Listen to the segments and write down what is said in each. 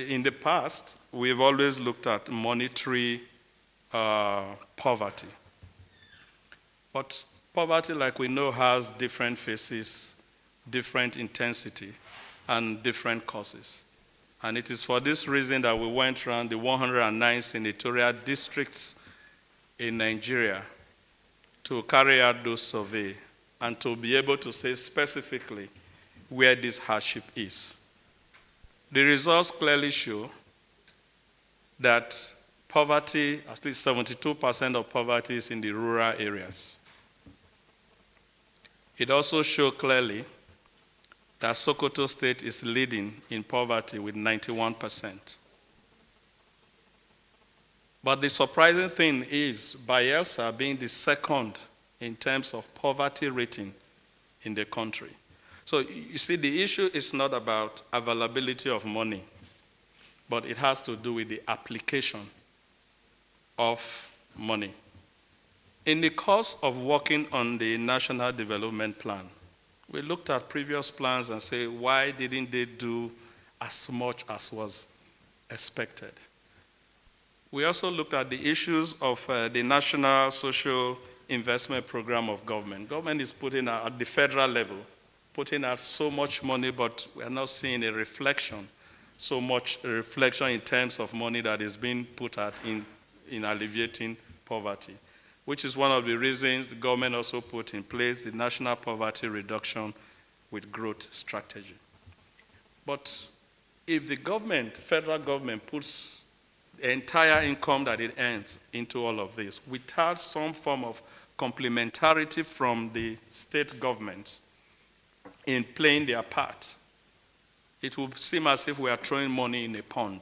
In the past, we've always looked at monetary poverty. But poverty, like we know, has different faces, different intensity, and different causes. And it is for this reason that we went around the 109 senatorial districts in Nigeria to carry out those surveys and to be able to say specifically where this hardship is. The results clearly show that poverty, at least 72% of poverty is in the rural areas. It also shows clearly that Sokoto State is leading in poverty with 91%. But the surprising thing is Bayelsa being the second in terms of poverty rating in the country. So you see, the issue is not about availability of money, but it has to do with the application of money. In the course of working on the National Development Plan, we looked at previous plans and say, why didn't they do as much as was expected? We also looked at the issues of the National Social Investment Program of government. Government is putting out, at the federal level, putting out so much money, but we are not seeing a reflection, so much a reflection in terms of money that is being put out in alleviating poverty, which is one of the reasons the government also put in place the National Poverty Reduction with Growth Strategy. But if the government, federal government, puts the entire income that it earns into all of this without some form of complementarity from the state governments in playing their part, it will seem as if we are throwing money in a pond.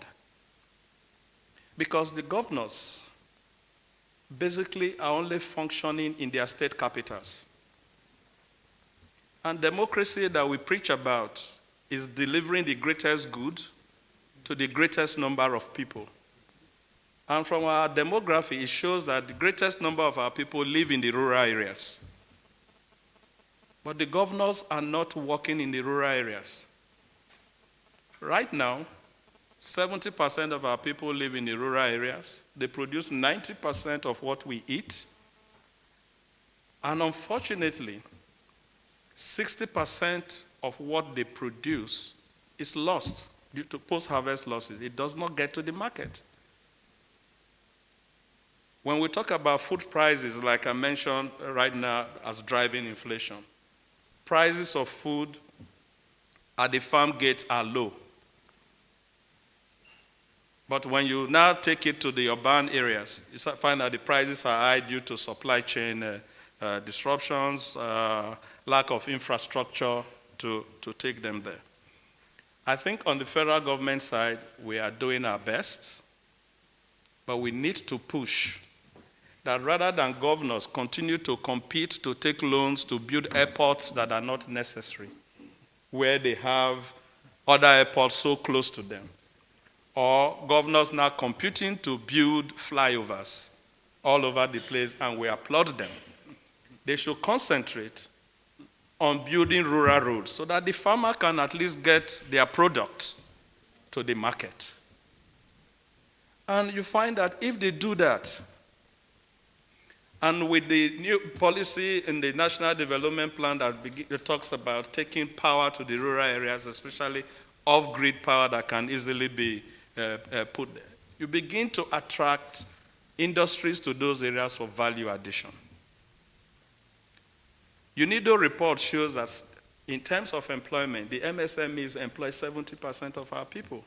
Because the governors basically are only functioning in their state capitals. And democracy that we preach about is delivering the greatest good to the greatest number of people. And from our demography, it shows that the greatest number of our people live in the rural areas. But the governors are not working in the rural areas. Right now, 70% of our people live in the rural areas. They produce 90% of what we eat. And unfortunately, 60% of what they produce is lost due to post-harvest losses. It does not get to the market. When we talk about food prices, like I mentioned right now, as driving inflation, prices of food at the farm gates are low. But when you now take it to the urban areas, you find that the prices are high due to supply chain disruptions, lack of infrastructure to take them there. I think on the federal government side, we are doing our best, but we need to push that rather than governors continue to compete to take loans to build airports that are not necessary, where they have other airports so close to them, or governors now competing to build flyovers all over the place, and we applaud them. They should concentrate on building rural roads so that the farmer can at least get their product to the market. And you find that if they do that, and with the new policy in the National Development Plan that talks about taking power to the rural areas, especially off-grid power that can easily be put there, you begin to attract industries to those areas for value addition. UNIDO report shows that in terms of employment, the MSMEs employ 70% of our people.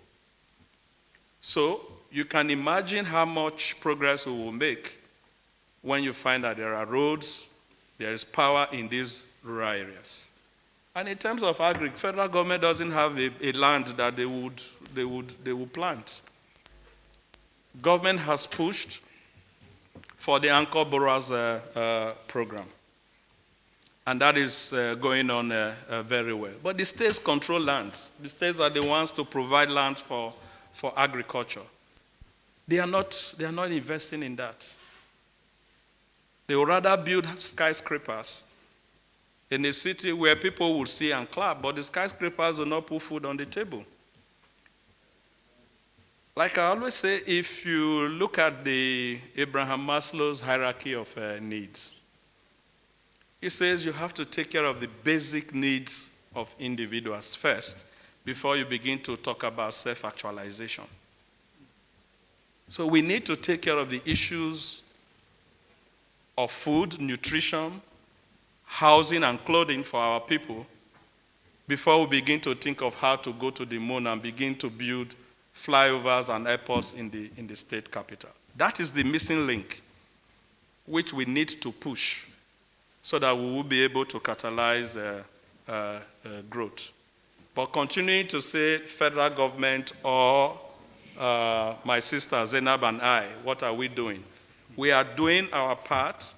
So you can imagine how much progress we will make when you find that there are roads, there is power in these rural areas. And in terms of agri, federal government doesn't have a land that they would plant. Government has pushed for the Anchor Borrowers program. And that is going on very well. But the states control land. The states are the ones to provide land for agriculture. They are not investing in that. They would rather build skyscrapers in a city where people will see and clap, but the skyscrapers will not put food on the table. Like I always say, if you look at the Abraham Maslow's hierarchy of needs, he says you have to take care of the basic needs of individuals first before you begin to talk about self-actualization. So we need to take care of the issues of food, nutrition, housing, and clothing for our people before we begin to think of how to go to the moon and begin to build flyovers and airports in the state capital. That is the missing link, which we need to push so that we will be able to catalyze growth. But continuing to say federal government or my sister Zainab and I, what are we doing? We are doing our part,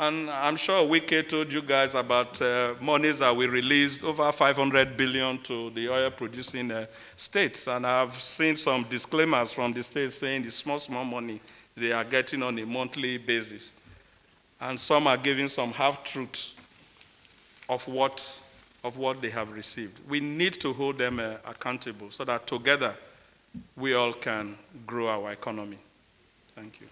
and I'm sure Wike told you guys about monies that we released, over 500 billion to the oil-producing states, and I've seen some disclaimers from the states saying the small money they are getting on a monthly basis, and some are giving some half-truths of what they have received. We need to hold them accountable so that together we all can grow our economy. Thank you.